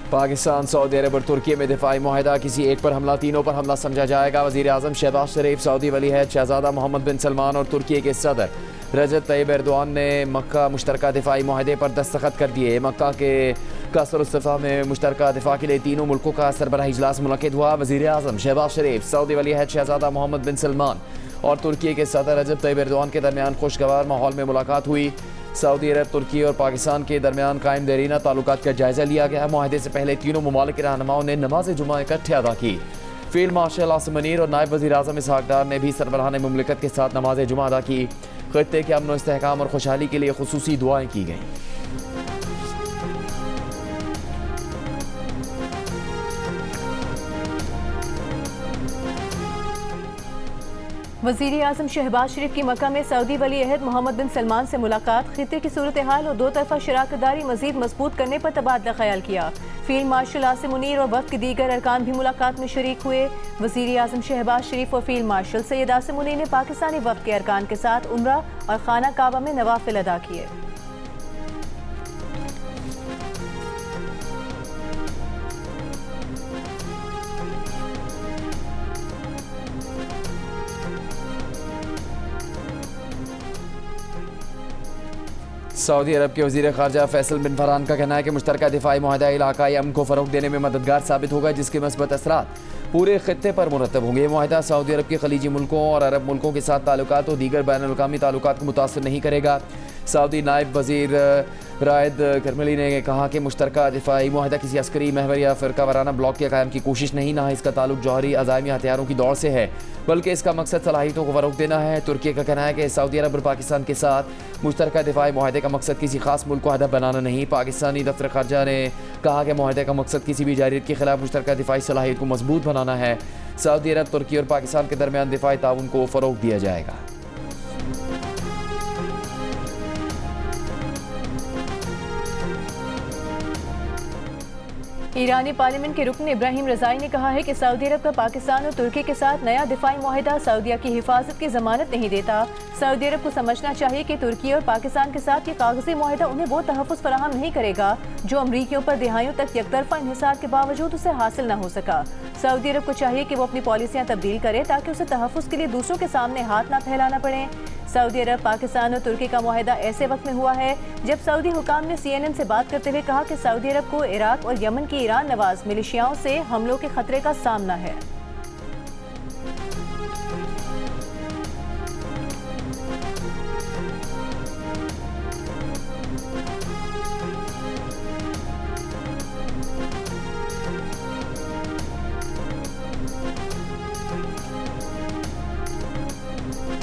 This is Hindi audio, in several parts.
पाकिस्तान, सऊदी अरब और तुर्की में दिफाई मुआहदा, किसी एक पर हमला तीनों पर हमला समझा जाएगा। वज़ीर आज़म शहबाज शरीफ, सऊदी वली अहद शहजादा मोहम्मद बिन सलमान और तुर्की के सदर रजब तैयब एर्दोआन ने मक्का मुश्तरका दिफाई मुआहदे पर दस्तखत कर दिए। मक्का के कसर इस्तफ़ा में मुश्तरका दिफा के लिए तीनों मुल्कों का सरबराही इजलास मुनक़िद हुआ। वज़ीर आज़म शहबाज शरीफ, सऊदी वली अहद शहजादा मोहम्मद बिन सलमान और तुर्की के सदर रजब तैयब एर्दोआन के दरमियान खुशगवार माहौल में मुलाकात हुई। सऊदी अरब, तुर्की और पाकिस्तान के दरमियान कायम देरीना ताल्लुकात का जायजा लिया गया। मुआहदे से पहले तीनों ममालिक के रहनुमाओं ने नमाज जुमा इकट्ठे अदा की। फील्ड मार्शल आसिम मुनीर और नायब वज़ीर आज़म इसहाक डार ने भी सरबराहान मुमलिकत के साथ नमाज जुमा अदा की। खित्ते के अमन व इस्तेहकाम और खुशहाली के लिए खुसूसी दुआएं की गईं। वज़ीर आज़म शहबाज शरीफ की मक्का में सऊदी वली अहद मोहम्मद बिन सलमान से मुलाकात, खित्ते की सूरत हाल और दो तरफा शराकतदारी मजीद मजबूत करने पर तबादला ख्याल किया। फील्ड मार्शल आसिम मुनीर और वफ़द के दीगर अरकान भी मुलाकात में शरीक हुए। वज़ीर आज़म शहबाज शरीफ और फील्ड मार्शल सैयद आसिम मुनीर ने पाकिस्तानी वफ़द के अरकान के साथ उम्रा और खाना काबा में नवाफिल अदा किए। सऊदी अरब के वज़ीर ख़ारजा फैसल बिन फरहान का कहना है कि मुश्तरका दिफाई मुआहदा इलाकाई अमन को फ़रोग़ देने में मददगार साबित होगा, जिसके मस्बत असरात पूरे खित्ते पर मुरतब होंगे। ये मुआहदा सऊदी अरब के खलीजी मुल्कों और अरब मुल्कों के साथ ताल्लुकात और दीगर बैनुल-अक़वामी ताल्लुकात को मुतासिर नहीं करेगा। सऊदी नायब वज़ीर रायद करमली ने कहा कि मुश्तरका दिफाई मुआहदा किसी अस्करी महवर या फ़िरका वाराना ब्लॉक के क़याम की कोशिश नहीं, ना इसका ताल्लुक जौहरी अज़ायमी हथियारों की दौड़ से है, बल्कि इसका मकसद सलाहियतों को फ़रोग़ देना है। तुर्की का कहना है कि सऊदी अरब और पाकिस्तान के साथ मुश्तरका दिफाई मुआहदे का मकसद किसी खास मुल्क को हदफ बनाना नहीं। पाकिस्तानी दफ्तर ख़ारजा ने कहा कि मुआहदे का मकसद किसी भी जारियत के खिलाफ मुश्तरका दिफाई सलाहियत को मजबूत बनाना है। सऊदी अरब, तुर्की और पाकिस्तान के दरमियान दिफाई ताउन को फ़रोग़ दिया जाएगा। ईरानी पार्लियामेंट के रुकन इब्राहिम रज़ाई ने कहा है कि सऊदी अरब का पाकिस्तान और तुर्की के साथ नया दिफाई मुआहदा सऊदीया की हिफाजत की ज़मानत नहीं देता। सऊदी अरब को समझना चाहिए कि तुर्की और पाकिस्तान के साथ ये कागजी मुआहदा उन्हें वो तहफ़्फ़ुज़ फराहम नहीं करेगा जो अमरीकियों पर दिहाइयों तक यकतरफा इन्हिसार के बावजूद उसे हासिल न हो सका। सऊदी अरब को चाहिए कि वो अपनी पॉलिसियाँ तब्दील करे ताकि उसे तहफ़्फ़ुज़ के लिए दूसरों के सामने हाथ न फैलाना पड़े। सऊदी अरब, पाकिस्तान और तुर्की का मुआहदा ऐसे वक्त में हुआ है जब सऊदी हुकाम ने CNN से बात करते हुए कहा कि सऊदी अरब को इराक और यमन की ईरान नवाज मिलिशियाओं से हमलों के खतरे का सामना है।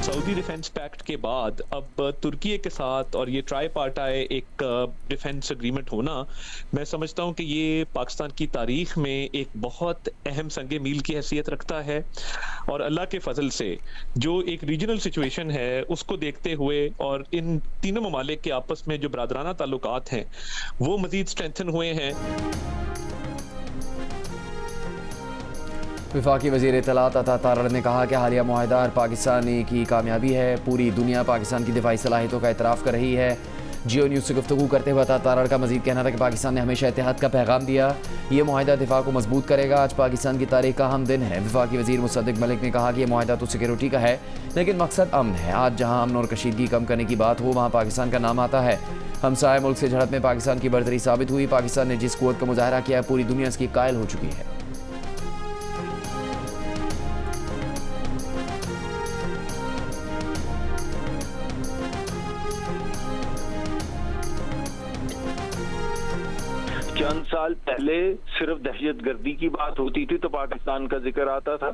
सऊदी डिफेंस पैक्ट के बाद अब तुर्की के साथ और ये ट्राईपार्टाई एक डिफेंस एग्रीमेंट होना, मैं समझता हूँ कि ये पाकिस्तान की तारीख में एक बहुत अहम संगे मील की हैसियत रखता है। और अल्लाह के फजल से जो एक रीजनल सिचुएशन है उसको देखते हुए और इन तीनों ममालिक के आपस में जो बरादराना ताल्लुकात हैं वो मजीद स्ट्रेंथन हुए हैं। वफाकी वज़ीर इत्तलात अता तारड़ ने कहा कि हालिया मुआहदा पाकिस्तानी की कामयाबी है। पूरी दुनिया पाकिस्तान की दिफाई सलाहियतों का एतराफ़ कर रही है। जियो न्यूज़ से गुफ्तगू करते हुए अता तारड़ का मज़ीद कहना था कि पाकिस्तान ने हमेशा इत्तेहाद का पैगाम दिया। ये मुआहदा दिफा को मजबूत करेगा। आज पाकिस्तान की तारीख का अहम दिन है। वफाकी वज़ीर मुसद्दिक़ मलिक ने कहा कि यह मुआहदा तो सिक्योरिटी का है, लेकिन मकसद अमन है। आज जहाँ अमन और कशीदगी कम करने की बात हो वहाँ पाकिस्तान का नाम आता है। हमसाया मुल्क से झड़प में पाकिस्तान की बर्तरी साबित हुई। पाकिस्तान ने जिस क़ुव्वत का मुज़ाहरा किया पूरी दुनिया इसकी कायल हो चुकी है। चंद साल पहले सिर्फ दहशतगर्दी की बात होती थी तो पाकिस्तान का जिक्र आता था।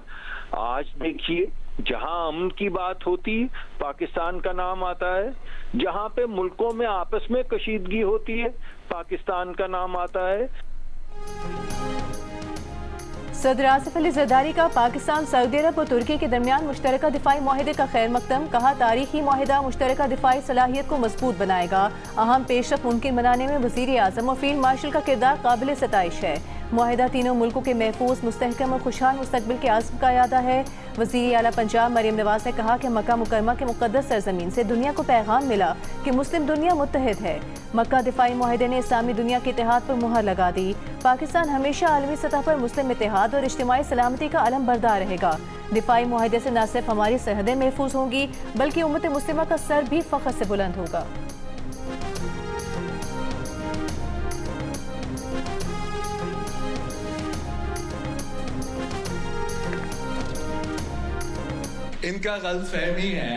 आज देखिए जहां अमन की बात होती पाकिस्तान का नाम आता है, जहां पे मुल्कों में आपस में कशीदगी होती है पाकिस्तान का नाम आता है। सदर आसिफ अली जरदारी का पाकिस्तान, सऊदी अरब और तुर्की के दरमियान मुश्तरका दिफाई मुआहदे का खैर मकदम। कहा तारीखी मुआहदा मुश्तरका दिफाई सलाहियत को मजबूत बनाएगा। अहम पेशरफ्त मुमकिन बनाने में वज़ीर आज़म और फील्ड मार्शल का किरदार काबिल सताइश है। मुआहिदा तीनों मुल्कों के महफूज, मुस्तहकम और खुशहाल मुस्तकबिल के आज़म का इरादा है। वज़ीर आला पंजाब मरीम नवाज ने कहा कि मक्का मुकरमा के मुक़द्दस सरज़मीन से दुनिया को पैगाम मिला कि मुस्लिम दुनिया मुत्तहिद है। मक्का दिफाई मुआहिदे ने इस्लामी दुनिया के इत्तेहाद पर मुहर लगा दी। पाकिस्तान हमेशा आलमी सतह पर मुस्लिम इत्तेहाद और इज्तिमाई सलामती का अलम बरदार रहेगा। दिफाई मुआहिदे से न सिर्फ हमारी सरहदें महफूज होंगी बल्कि उम्मत मुस्लिमा का सर भी फ़ख्र से बुलंद होगा। इनका गलतफहमी है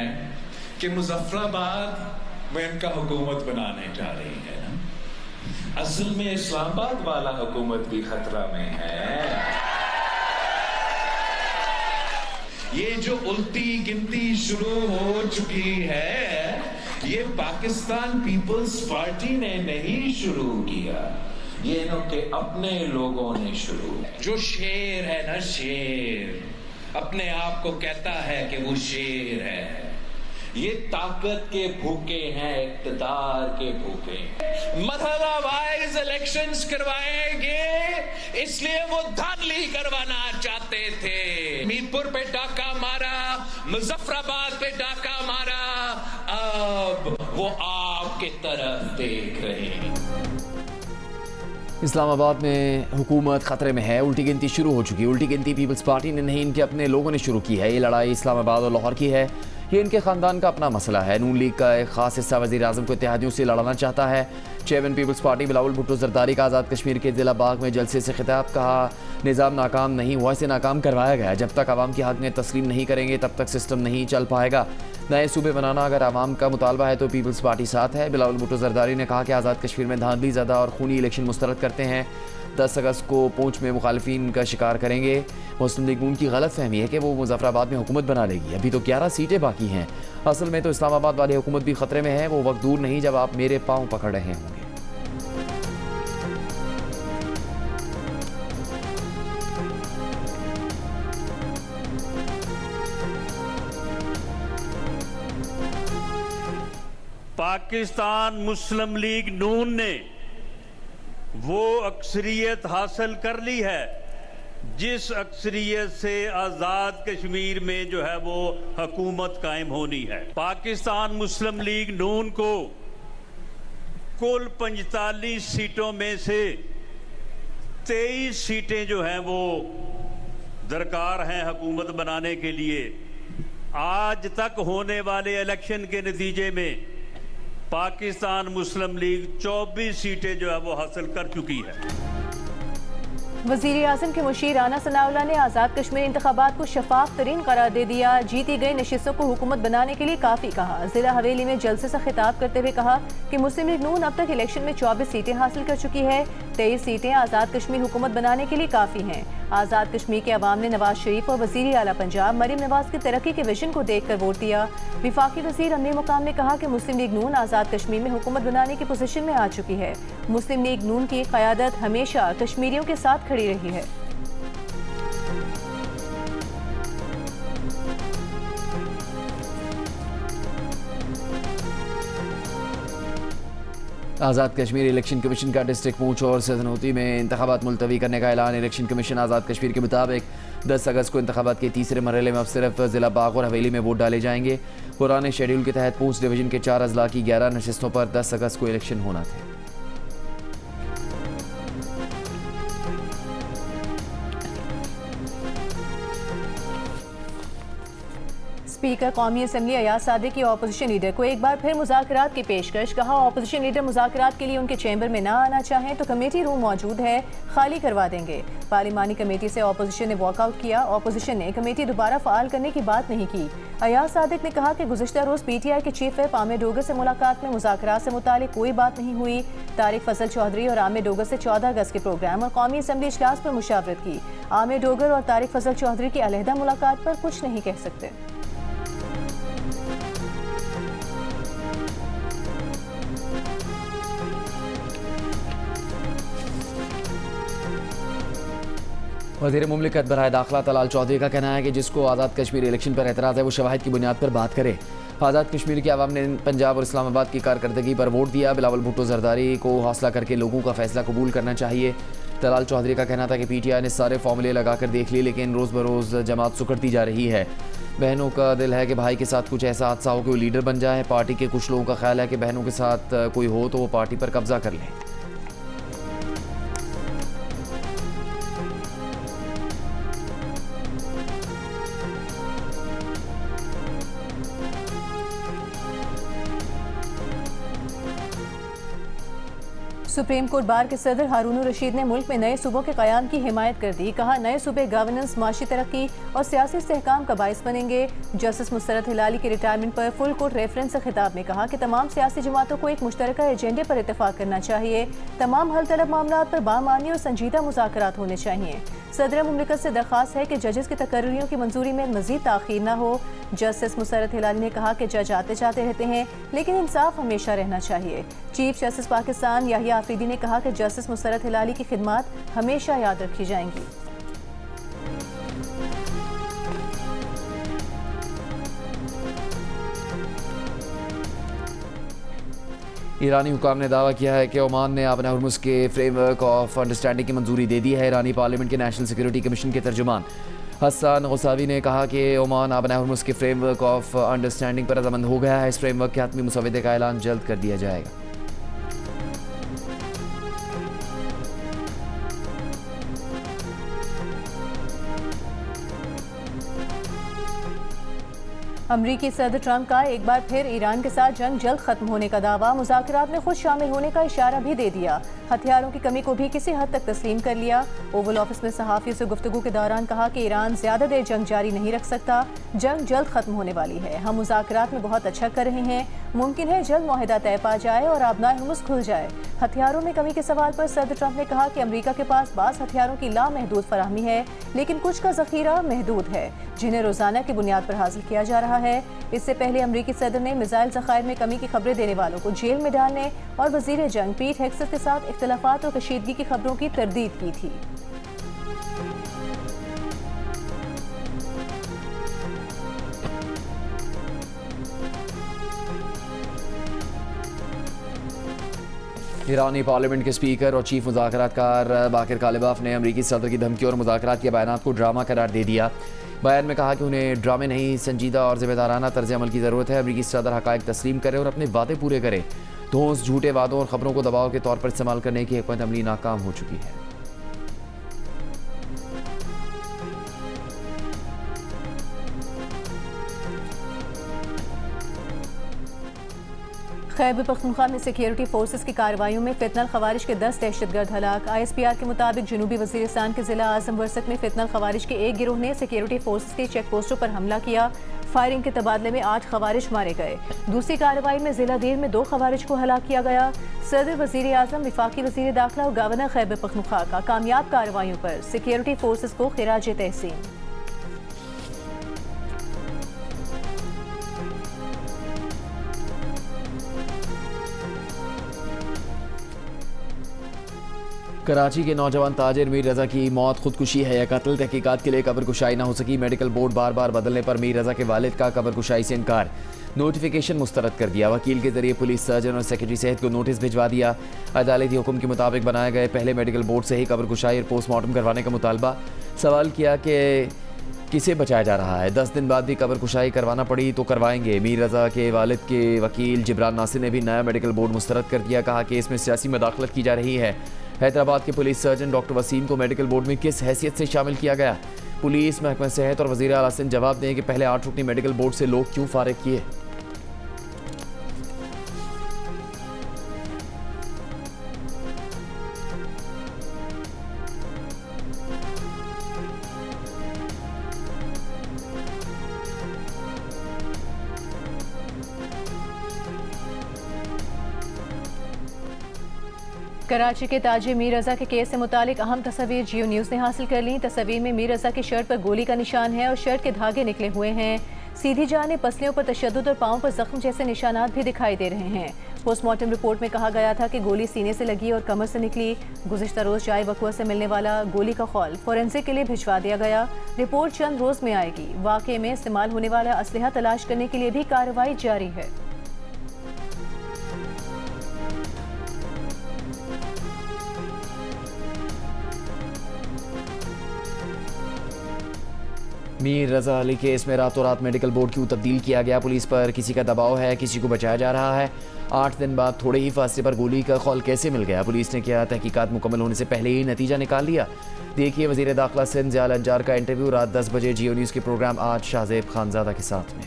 कि मुजफ्फराबाद में इनका हुकूमत बनाने जा रही है ना। असल में इस्लामाबाद वाला हुकूमत भी खतरा में है। ये जो उल्टी गिनती शुरू हो चुकी है, ये पाकिस्तान पीपल्स पार्टी ने नहीं शुरू किया, ये इनके अपने लोगों ने शुरू। जो शेर है ना, शेर अपने आप को कहता है कि वो शेर है, ये ताकत के भूखे हैं, इक़्तिदार के भूखे हैं। मरहला वाइज इलेक्शंस करवाएंगे, इसलिए वो धांधली करवाना चाहते थे। मीरपुर पे डाका मारा, मुजफ्फराबाद पे डाका मारा, अब वो आपके तरफ देख रहे हैं। इस्लामाबाद में हुकूमत ख़तरे में है। उल्टी गिनती शुरू हो चुकी है। उल्टी गिनती पीपल्स पार्टी ने नहीं, इनके अपने लोगों ने शुरू की है। ये लड़ाई इस्लामाबाद और लाहौर की है। ये इनके ख़ानदान का अपना मसला है। नून लीग का एक ख़ास हिस्सा वज़ीर आज़म को इत्तेहादियों से लड़ाना चाहता है। Chairman people's party Bilawal Bhutto Zardari का आज़ाद कश्मीर के ज़िला बाग में जलसे से खिताब। कहा, निज़ाम नाकाम नहीं हुआ, इसे नाकाम करवाया गया। जब तक आवाम की हक़ में तस्लीम नहीं करेंगे तब तक सिस्टम नहीं चल पाएगा। नए सूबे बनाना अगर आवाम का मुतालबा है तो पीपल्स पार्टी साथ है। बिलावल भुट्टो जरदारी ने कहा कि आज़ाद कश्मीर में धांधली ज़दा और खूनी इलेक्शन मुस्तरद करते हैं। 10 अगस्त को पूंछ में मुखालिफिन का शिकार करेंगे। मुस्लिम लीग नून की गलत फहमी है कि वो मुजफ्फराबाद में हुकूमत बना लेगी। अभी तो 11 सीटें बाकी हैं। असल में तो इस्लामाबाद वाली हुकूमत भी ख़तरे में है। वो वक्त दूर नहीं जब आप मेरे पाँव पकड़ रहे होंगे। पाकिस्तान मुस्लिम लीग नून ने वो अक्सरियत हासिल कर ली है जिस अक्सरियत से आज़ाद कश्मीर में जो है वो हुकूमत कायम होनी है। पाकिस्तान मुस्लिम लीग नून को कुल 45 सीटों में से 23 सीटें जो हैं वो दरकार हैं हुकूमत बनाने के लिए। आज तक होने वाले इलेक्शन के नतीजे में पाकिस्तान मुस्लिम लीग 24 सीटें जो है वो हासिल कर चुकी है। वज़ीर आज़म के मुशीर राना सनाउल्लाह ने आज़ाद कश्मीर इंतखाबात को शफाफ तरीन करार दे दिया। जीती गई नशिस्तों को हुकूमत बनाने के लिए काफ़ी कहा। ज़िला हवेली में जलसे से खिताब करते हुए कहा कि मुस्लिम लीग नून अब तक इलेक्शन में 24 सीटें हासिल कर चुकी है। 23 सीटें आज़ाद कश्मीर हुकूमत बनाने के लिए काफ़ी हैं। आज़ाद कश्मीर के अवाम ने नवाज शरीफ और वज़ीर आला पंजाब मरीम नवाज की तरक्की के विजन को देख कर वोट दिया। विफाकी वज़ीर अमीर मुकाम ने कहा कि मुस्लिम लीग नून आज़ाद कश्मीर में हुकूमत बनाने की पोजीशन में आ चुकी है। मुस्लिम लीग नून की क़यादत हमेशा कश्मीरियों के साथ खड़ी रही है। आज़ाद कश्मीर इलेक्शन कमीशन का डिस्ट्रिक्ट पूंछ और सदनोती में इंतखाबात मुलतवी करने का ऐलान। इलेक्शन कमीशन आज़ाद कश्मीर के मुताबिक 10 अगस्त को इंतखाबात के तीसरे मरहले में अब सिर्फ ज़िला बाग और हवेली में वोट डाले जाएंगे। पुराने शेड्यूल के तहत पूंछ डिवीज़न के 4 अजला की 11 नशिस्तों पर 10 अगस्त को इलेक्शन होना था। स्पीकर कौमी असम्बली अयाज सादिक की अपोजिशन लीडर को एक बार फिर मुज़ाकरात की पेशकश। कहा, अपोजिशन लीडर मुज़ाकरात के लिए उनके चैम्बर में ना आना चाहें तो कमेटी रूम मौजूद है, खाली करवा देंगे। पार्लिमानी कमेटी से अपोजिशन ने वॉकआउट किया। अपोजिशन ने कमेटी दोबारा फ़ाल करने की बात नहीं की। अयाज सादिक ने कहा कि गुज़िश्ता रोज़ PTI के चीफ व्हिप आमिर डोगर से मुलाकात में मुज़ाकरात से मुतालिक कोई बात नहीं हुई। तारिक फजल चौधरी और आमिर डोगर से 14 अगस्त के प्रोग्राम और कौमी असम्बली इजलास पर मुशावरत की। आमिर डोगर और तारिक फजल चौधरी की अलहदा मुलाकात पर कुछ नहीं कह सकते। वज़ीर मुमलिकत बराए दाखिला तलाल चौधरी का कहना है कि जिसको आज़ाद कश्मीर इलेक्शन पर एतराज़ है वो शवाहिद की बुनियाद पर बात करे। आज़ाद कश्मीर की आवाम ने पंजाब और इस्लामाबाद की कारकर्दगी पर वोट दिया। बिलावल भुट्टो जरदारी को हौसला करके लोगों का फैसला कबूल करना चाहिए। तलाल चौधरी का कहना था कि पीटीआई ने सारे फॉर्मूले लगाकर देख लिए, लेकिन रोज़ बरोज़ जमात सुकड़ती जा रही है। बहनों का दिल है कि भाई के साथ कुछ ऐसा हादसा हो कि वो लीडर बन जाए। पार्टी के कुछ लोगों का ख्याल है कि बहनों के साथ कोई हो तो वो पार्टी पर कब्जा कर लें। सुप्रीम कोर्ट बार के सदर हारून रशीद ने मुल्क में नए सूबों के क़याम की हिमायत कर दी। कहा, नए सूबे गवर्नेंस, माशी तरक्की और सियासी इस्तेहकाम का बाइस बनेंगे। जस्टिस मुस्तरद हिलाली के रिटायरमेंट पर फुल कोर्ट रेफरेंस से खिताब में कहा कि तमाम सियासी जमातों को एक मुश्तरका एजेंडे पर इत्तेफाक करना चाहिए। तमाम हल तलब मामलात पर बामानी और संजीदा मुज़ाकरात होने चाहिए। सदर मुमलिकत से दरख्वास्त है कि जजेस की तकर्रियों की मंजूरी में मजीद ताख़ीर न हो। जस्टिस मुस्तरद हिलाली ने कहा कि जज आते जाते रहते हैं, लेकिन इंसाफ हमेशा रहना चाहिए। चीफ जस्टिस पाकिस्तान याहिया आफरीदी ने कहा कि जस्टिस मुस्तरद हिलाली की खिदमात हमेशा याद रखी जाएंगी। ईरानी हुकाम ने दावा किया है कि ओमान ने आबना हुर्मुज़ के फ्रेमवर्क ऑफ अंडरस्टैंडिंग की मंजूरी दे दी है। ईरानी पार्लियामेंट के नेशनल सिक्योरिटी कमीशन के तर्जुमान हसन गौसावी ने कहा कि ओमान आबना हुर्मुज़ के फ्रेमवर्क ऑफ अंडरस्टैंडिंग पर रजामंद हो गया है। इस फ्रेमवर्क के हतमी मुसवदे का ऐलान जल्द कर दिया जाएगा। अमरीकी सदर ट्रंप का एक बार फिर ईरान के साथ जंग जल्द खत्म होने का दावा। मुज़ाकरात में खुद शामिल होने का इशारा भी दे दिया। हथियारों की कमी को भी किसी हद तक तस्लीम कर लिया। ओवल ऑफिस में सहाफ़ियों से गुफ्तगू के दौरान कहा कि ईरान ज़्यादा देर जंग जारी नहीं रख सकता। जंग जल्द खत्म होने वाली है। हम मुज़ाकरात में बहुत अच्छा कर रहे हैं। मुमकिन है जल्द मुआहिदा तय पा जाए और आबनाए हुर्मुज़ खुल जाए। हथियारों में कमी के सवाल पर सदर ट्रंप ने कहा कि अमरीका के पास बाज़ हथियारों की लामहदूद फराहमी है, लेकिन कुछ का ज़ख़ीरा महदूद है, जिन्हें रोज़ाना की बुनियाद पर हासिल किया जा रहा है। इससे पहले अमरीकी सदर ने मिसाइल ज़खायर में कमी की खबरें देने वालों को जेल में डालने और वज़ीर जंग पीट हेग्सेट के साथ इख्तिलाफात और कशीदगी की खबरों की तरदीद की थी। ईरानी पार्लियामेंट के स्पीकर और चीफ मुज़ाकरातकार बाकिर कालिबाफ ने अमरीकी सदर की धमकी और मुज़ाकरात के बयानात को ड्रामा करार दे दिया। बयान में कहा कि उन्हें ड्रामे नहीं, संजीदा और ज़िम्मेदाराना तर्ज अमल की ज़रूरत है। अमरीकी सदर हक़ाइक़ तस्लीम करें और अपने वादे पूरे करें। धौंस, झूठे वादों और ख़बरों को दबाव के तौर पर इस्तेमाल करने की हिकमत अमली नाकाम हो चुकी है। खैबर पख्तूनख्वा में सिक्योरिटी फोर्सेस की कार्रवाइयों में फितनल खवारिज के 10 दहशतगर्द हलाक। ISPR के मुताबिक जनूबी वज़ीरिस्तान के ज़िला आज़म वर्सक में फितनल खवारिज के एक गिरोह ने सिक्योरिटी फोर्सेस के चेक पोस्टों पर हमला किया। फायरिंग के तबादले में 8 खवारिज मारे गए। दूसरी कार्रवाई में ज़िला देर में 2 खवारिज को हलाक किया गया। सदर वज़ीर आज़म, वफाकी वज़ीर दाखिला और गवर्नर खैबर पख्तूनख्वा का कामयाब कार्रवाइयों पर सिक्योरिटी फोर्सेस को खिराज तहसीन। कराची के नौजवान ताजिर मीर रजा की मौत खुदकुशी है या कत्ल, तहकीकात के लिए कब्रकुशाई न हो सकी। मेडिकल बोर्ड बार बार बदलने पर मीर रजा के वालिद का कब्रकुशाई से इनकार। नोटिफिकेशन मुस्तरद कर दिया। वकील के जरिए पुलिस, सर्जन और सेक्रेटरी सेहत को नोटिस भिजवा दिया। अदालती हुक्म के मुताबिक बनाए गए पहले मेडिकल बोर्ड से ही कब्रकुशाई और पोस्टमार्टम करवाने का मुतालबा। सवाल किया कि किसे बचाया जा रहा है। 10 दिन बाद भी कब्रकुशाई करवाना पड़ी तो करवाएंगे। मीर रजा के वालिद के वकील जिब्रान नासिर ने भी नया मेडिकल बोर्ड मुस्तरद कर दिया। कहा कि इसमें सियासी मदाखलत की जा रही है। हैदराबाद के पुलिस सर्जन डॉक्टर वसीम को मेडिकल बोर्ड में किस हैसियत से शामिल किया गया? पुलिस, महकमा सेहत और वज़ीर आला सिंध जवाब दें कि पहले 8 रुकनी मेडिकल बोर्ड से लोग क्यों फारिग किए। कराची के ताजिर मीर रजा के केस से मुतालिक अहम तस्वीर जियो न्यूज़ ने हासिल कर ली। तस्वीर में मीर रजा की शर्ट पर गोली का निशान है और शर्ट के धागे निकले हुए हैं। सीधी जाने पसलियों पर तशद्दुद और पाँव पर जख्म जैसे निशानात भी दिखाई दे रहे हैं। पोस्टमार्टम रिपोर्ट में कहा गया था कि गोली सीने से लगी और कमर से निकली। गुज़िश्ता रोज़ जाए बकुआ से मिलने वाला गोली का खौल फोरेंसिक के लिए भिजवा दिया गया। रिपोर्ट चंद रोज़ में आएगी। वाक़े में इस्तेमाल होने वाला असलहा तलाश करने के लिए भी कार्रवाई जारी है। मीर रजा अली केस में रातों रात मेडिकल बोर्ड क्यों तब्दील किया गया? पुलिस पर किसी का दबाव है, किसी को बचाया जा रहा है? 8 दिन बाद थोड़े ही फासले पर गोली का खौल कैसे मिल गया? पुलिस ने क्या तहकीकात मुकम्मल होने से पहले ही नतीजा निकाल लिया? देखिए वज़ीर दाखिला सिंध ज़ियाल अंजार का इंटरव्यू रात 10 बजे जियो न्यूज़ के प्रोग्राम आज शाहज़ेब खानज़ादा के साथ में।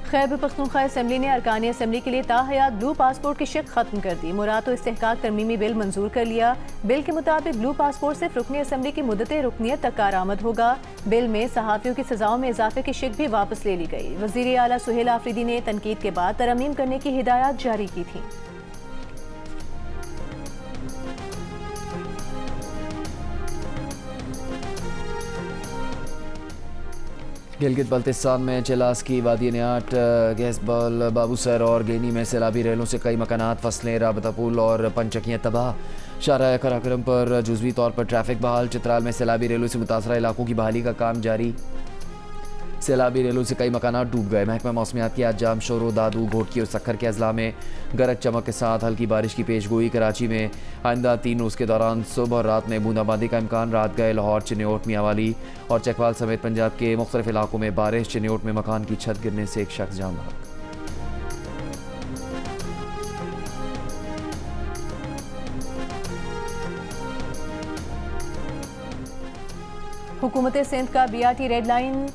खैबर पख्तूनख्वा असम्बली ने अरकानी असम्बली के लिए ताहयात ब्लू पासपोर्ट की शिक खत्म कर दी। मुराद इस्तेहकाक तरमीमी बिल मंजूर कर लिया। बिल के मुताबिक ब्लू पासपोर्ट से रुकनी असम्बली की मुद्दत रुकनियत तक कारआमद होगा। बिल में सहाफ़ियों की सजाओं में इजाफे की शिक भी वापस ले ली गई। वज़ीर आला सुहेल आफरीदी ने तनकीद के बाद तरमीम करने की हिदायत जारी की थी। गिलगित बल्तिस्तान में चिलास की वादी नियाट, गैसबल, बाबूसर और गेनी में सैलाबी रेलों से कई मकानात, फसलें, राबता पुल और पंचकियाँ तबाह। शाहराह कराक्रम पर जुज़वी तौर पर ट्रैफिक बहाल। चित्राल में सैलाबी रेलों से मुतासरा इलाकों की बहाली का काम जारी। सैलाबी रेलों से कई मकानात डूब गए। महकमा मौसमियात की आज जाम, शोरो, दादू, घोटकी और सक्खर के अजला में गरज चमक के साथ हल्की बारिश की पेशगोई। कराची में आइंदा 3 रोज़ के दौरान सुबह और रात में बूंदाबांदी का इम्कान। रात गए लाहौर, चिन्योट, मियांवाली और चकवाल समेत पंजाब के मुख्तलिफ इलाकों में बारिश। चिन्योट में मकान की छत गिरने से एक शख्स जान बचा। हुकूमत सिंध का BRT रेड लाइन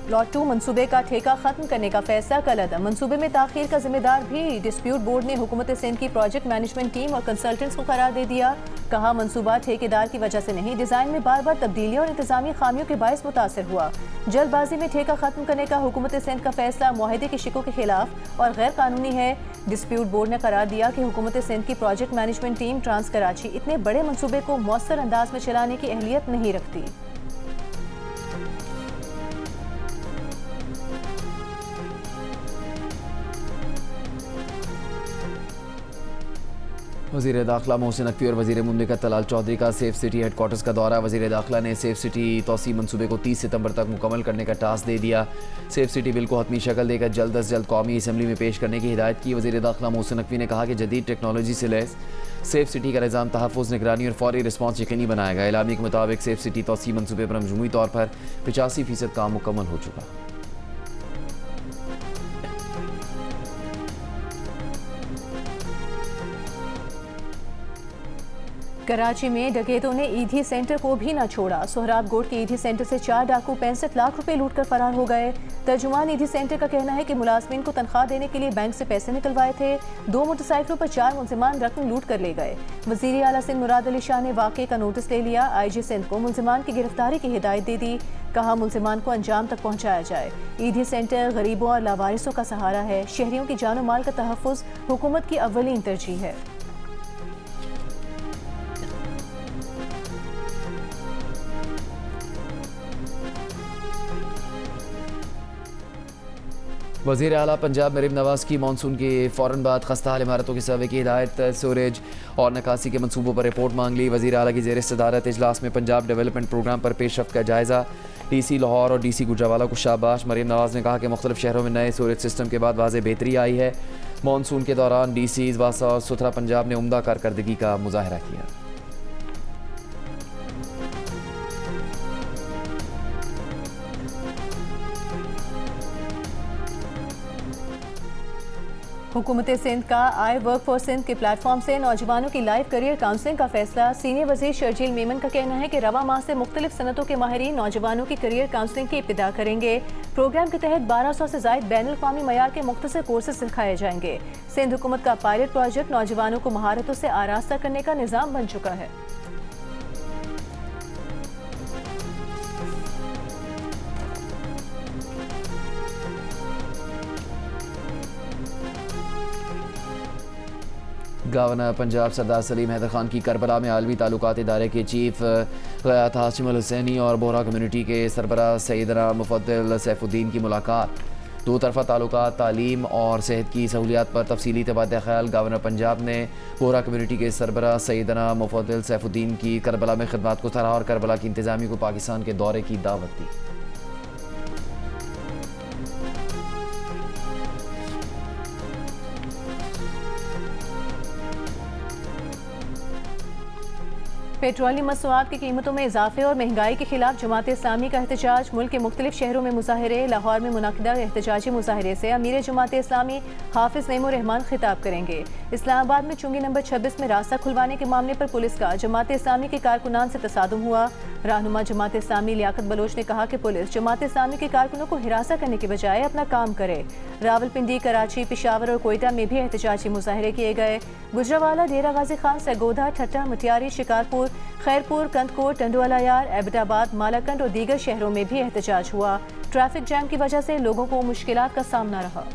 लॉट 2 मनसूबे का ठेका खत्म करने का फैसला कल अदा। मनसूबे में ताखीर का जिम्मेदार भी डिस्प्यूट बोर्ड ने हुकूमत सिंध की प्रोजेक्ट मैनेजमेंट टीम और कंसल्टेंट्स को करार दे दिया। कहा मनसूबा ठेकेदार की वजह से नहीं, डिज़ाइन में बार बार तब्दीलियों और इंतजामी खामियों के बायस मुतासर हुआ। जल्दबाजी में ठेका खत्म करने का हुकूमत सिंध का फैसला मुआहदे की शिकों के खिलाफ और गैर कानूनी है। डिस्प्यूट बोर्ड ने करार दिया कि हुकूमत सिंध की project management team trans Karachi इतने बड़े मनसूबे को मौसर अंदाज में चलाने की अहलियत नहीं रखती। वज़ीर दाखिला मोहसिन नकवी और वज़ीर मुमलिकत तलाल चौधरी का सेफ सिटी हेडक्वार्टर्स का दौरा। वज़ीर दाखिला ने सेफ सिटी तोसी मनसूबे को 30 सितंबर तक मुकम्मल करने का टास्क दे दिया। सेफ सिटी बिल को हतमी शक्ल देकर जल्द अज जल्द कौमी असम्बली में पेश करने की हिदायत की। वज़ीर दाखिला मोहसिन नकवी ने कहा कि जदीद टेक्नोलॉजी से लैस सेफ सिटी का निज़ाम तहफ़्फ़ुज़, निगरानी और फौरी रिस्पॉन्स यकीनी बनाएगा। एलामी के मुताबिक सेफ सिटी तोसी मनसूबे पर मजमूई तौर पर 85% काम मुकम्मल हो चुका। कराची में डकैतों ने ईदी सेंटर को भी न छोड़ा। सोहराब गोट के ईदी सेंटर से 4 डाकू 65 लाख रुपए लूट कर फरार हो गए। तर्जुमान ईदी सेंटर का कहना है कि मुलाजमीन को तनख्वाह देने के लिए बैंक से पैसे निकलवाए थे। 2 मोटरसाइकिलों पर 4 मुलजिमान रकम लूट कर ले गए। वज़ीर आला सिंध मुराद अली शाह ने वाक़े का नोटिस ले लिया। IG सिंध को मुलजिमान की गिरफ्तारी की हिदायत दे दी। कहा मुलजिमान को अंजाम तक पहुँचाया जाए। ईदी सेंटर गरीबों और लावारिसों का सहारा है। शहरियों की जान और माल का तहफ़्फ़ुज़ हुकूमत की अव्वलीन तरजीह है। वज़ीर आला पंजाब मरीम नवाज की मानसून के फ़ौरन बाद खस्ता इमारतों के सर्वे की हिदायत। सूरज और नकासी के मनसूबों पर रिपोर्ट मांग ली। वज़ीर आला की ज़ेर सदारत इजलास में पंजाब डेवलपमेंट प्रोग्राम पर पेशरफ्त का जायज़ा। DC लाहौर और DC गुजरावाला को शाबाश। मरीम नवाज ने कहा कि मुख्तलिफ शहरों में नए सूरज सिस्टम के बाद वाज़ेह बेहतरी आई है। मानसून के दौरान DCs वासा और सुथरा पंजाब ने उम्दा कारकर्दगी का मुजाहरा किया। हुकूमत सिंध का आई वर्क फॉर सिंध के प्लेटफॉर्म से नौजवानों की लाइव करियर काउंसलिंग का फैसला। सीनियर वज़ीर शर्जील मेमन का कहना है कि रवा माह से मुख्तलिफ सनतों के माहिरीन नौजवानों की करियर काउंसलिंग की इब्तिदा करेंगे। प्रोग्राम के तहत 1200 से ज़ायद बैनुल-अक़वामी मयार के मुख्तसर कोर्सेज सिखाए जाएंगे। सिंध हुकूमत का पायलट प्रोजेक्ट नौजवानों को महारतों से आरास्ता करने का निज़ाम बन चुका है। गवर्नर पंजाब सरदार सलीम हैदर खान की करबला में आलमी ताल्लुकात इदारे के चीफ ग़यात हाशिम अल हुसैनी और बोहरा कम्यूनिटी के सरबराह सैयदना मुफद्दल सैफुद्दीन की मुलाकात। 2 तरफ़ा ताल्लुकात, तालीम और सेहत की सहूलियात पर तफसीली तबादला ख्याल। गवर्नर पंजाब ने बोहरा कम्यूनिटी के सरबराह सैयदना मुफद्दल सैफुद्दीन की करबला में खिदमत को सराहा और करबला की इंतज़ामिया को पाकिस्तान के दौरे की दावत दी। पेट्रोलियम मसनूआत की कीमतों में इजाफे और महंगाई के खिलाफ जमात इस्लामी का एहतजाज। मुल्क के मुख्तलिफ शहरों में मुजाहरे। लाहौर में मुनक़दा एहतजाजी मुजाहरे से अमीर जमात इस्लामी हाफिज नईमुर रहमान खिताब करेंगे। इस्लामाबाद में चुंगी नंबर 26 में रास्ता खुलवाने के मामले पर पुलिस का जमात इस्लामी के कारकुनान से तसादुम हुआ। रहनुमा जमात इस्लामी लियाकत बलोच ने कहा कि पुलिस जमात इस्लामी के कारकुनों को हिरासत करने के बजाय अपना काम करे। रावलपिंडी, कराची, पेशावर और कोयटा में भी एहतजाजी मुजाहरे किए गए। गुजरावाला, डेरा गाजी खान, सरगोधा, ठट्टा, मटियारी, शिकारपुर, खैरपुर, कंदकोट, टंडोवाला यार, एबटाबाद, मालाकंड और दीगर शहरों में भी एहतजाज हुआ। ट्रैफिक जैम की वजह से लोगों को मुश्किलात का सामना रहा।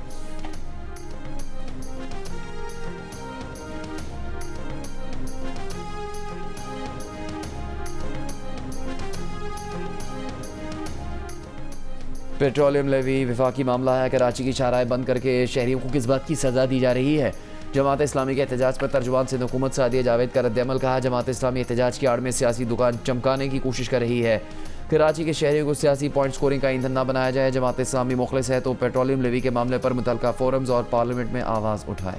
पेट्रोलियम लेवी विफाकी मामला है। कराची की शाहराहें बंद करके शहरियों को किस बात की सज़ा दी जा रही है? जमात इस्लामी के एहतजाज पर तर्जुमान सिंध हुकूमत सादिया जावेद का रद्द-ए-अमल। कहा, जमात इस्लामी एहतजाज की आड़ में सियासी दुकान चमकाने की कोशिश कर रही है। कराची के शहरियों को सियासी पॉइंट स्कोरिंग का ईंधन न बनाया जाए। जमात इस्लामी मुखलिस है तो पेट्रोलियम लेवी के मामले पर मुतल्लिका फोरम्स और पार्लियामेंट में आवाज़ उठाए।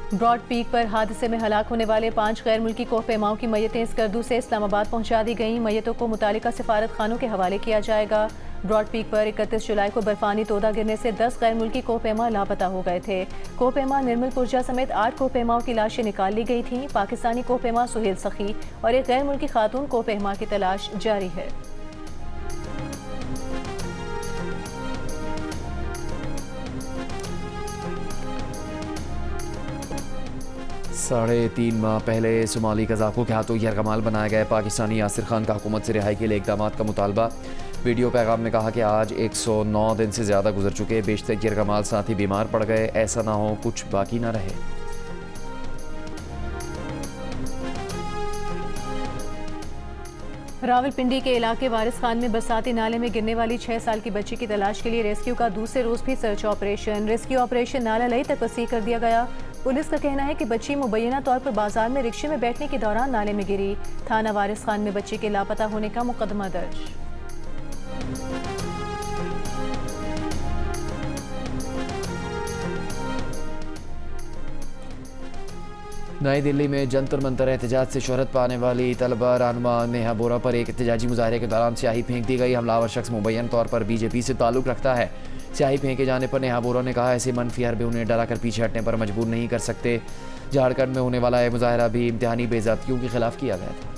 ब्रॉड पीक पर हादसे में हलाक होने वाले 5 गैर मुल्की कोहपेमाओं की मयतें स्कर्दू से इस्लामाबाद पहुंचा दी गईं। मयतों को मुतालिका सिफारत खानों के हवाले किया जाएगा। ब्रॉड पीक पर 31 जुलाई को बर्फानी तोदा गिरने से 10 गैर मुल्की कोहपेमा लापता हो गए थे। कोहपेमा निर्मल पुरजा समेत 8 कोहपेमाओं की लाशें निकाल ली गई थीं। पाकिस्तानी कोहपेमा सुहेल सखी और एक गैर मुल्की खातून कोहपेमा की तलाश जारी है। साढ़े 3 माह पहले सोमाली कज़ाकों के हाथों यरगमाल बनाया गया पाकिस्तानी यासिर खान का हुकूमत से रिहाई के लिए इक़दाम का मुतालबा। वीडियो पैगाम में कहा कि आज 109 दिन से ज़्यादा गुजर चुके, बेशतर यरगमाल साथी बीमार पड़ गए, ऐसा ना हो कुछ बाकी ना रहे। रावलपिंडी के इलाके वारिस खान में बरसाती नाले में गिरने वाली 6 साल की बच्ची की तलाश के लिए रेस्क्यू का दूसरे रोज भी सर्च ऑपरेशन। रेस्क्यू ऑपरेशन नाला लई तक वसी कर दिया गया। पुलिस का कहना है कि बच्ची मुबैना तौर पर बाजार में रिक्शे में बैठने के दौरान नाले में गिरी। थाना वारिस खान में बच्ची के लापता होने का मुकदमा दर्ज। नई दिल्ली में जंतर मंतर एहतजाज से शोहरत पाने वाली तलबा रहनुमा नेहा बोरा पर एक एहतजाजी मुजाहरे के दौरान स्याही फेंक दी गई। हमलावर शख्स मुबैन तौर पर बीजेपी से ताल्लुक़ रखता है। स्याही फेंके जाने पर नेहा बोरा ने कहा, ऐसे मनफी हरबे उन्हें डरा कर पीछे हटने पर मजबूर नहीं कर सकते। झारखंड में होने वाला यह मुजाहरा भी इम्तिहानी बेइज्जतियों के खिलाफ किया गया था।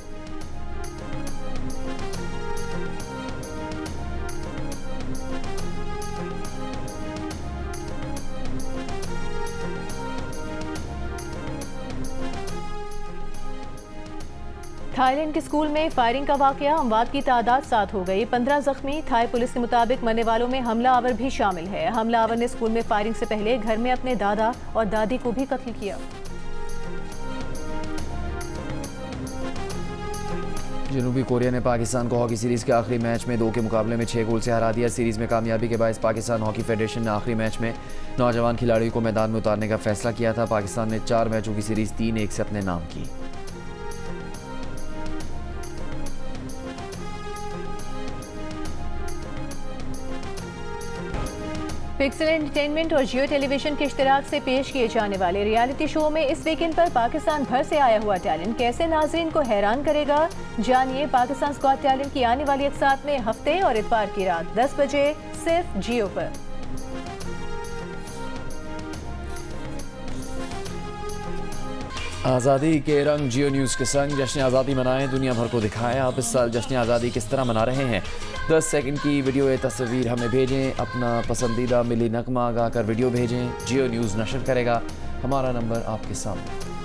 थाईलैंड के स्कूल में फायरिंग का वाकया, अमवात की तादाद 7 हो गई, 15 जख्मी। थाई पुलिस के मुताबिक मरने वालों में हमलावर भी शामिल है। हमलावर ने स्कूल में फायरिंग से पहले घर में अपने दादा और दादी को भी कत्ल किया। जनूबी कोरिया ने पाकिस्तान को हॉकी सीरीज के आखिरी मैच में 2 के मुकाबले में 6 गोल से हरा दिया। सीरीज में कामयाबी के बायस पाकिस्तान हॉकी फेडरेशन ने आखिरी मैच में नौजवान खिलाड़ियों को मैदान में उतारने का फैसला किया था। पाकिस्तान ने 4 मैचों की सीरीज 3-1 से अपने नाम की। पिक्सल एंटरटेनमेंट और जियो टेलीविजन के इश्तराक से पेश किए जाने वाले रियलिटी शो में इस वीकेंड पर पाकिस्तान भर से आया हुआ टैलेंट कैसे नाज़रीन को हैरान करेगा। जानिए पाकिस्तान गॉट टैलेंट की आने वाली इकसात में हफ्ते और इतवार की रात 10 बजे सिर्फ जियो पर। आज़ादी के रंग जियो न्यूज़ के संग जश्न आज़ादी मनाएं, दुनिया भर को दिखाएं आप इस साल जश्न आज़ादी किस तरह मना रहे हैं। 10 सेकंड की वीडियो तस्वीर हमें भेजें। अपना पसंदीदा मिली नगमा गाकर वीडियो भेजें। जियो न्यूज़ नशर करेगा। हमारा नंबर आपके सामने।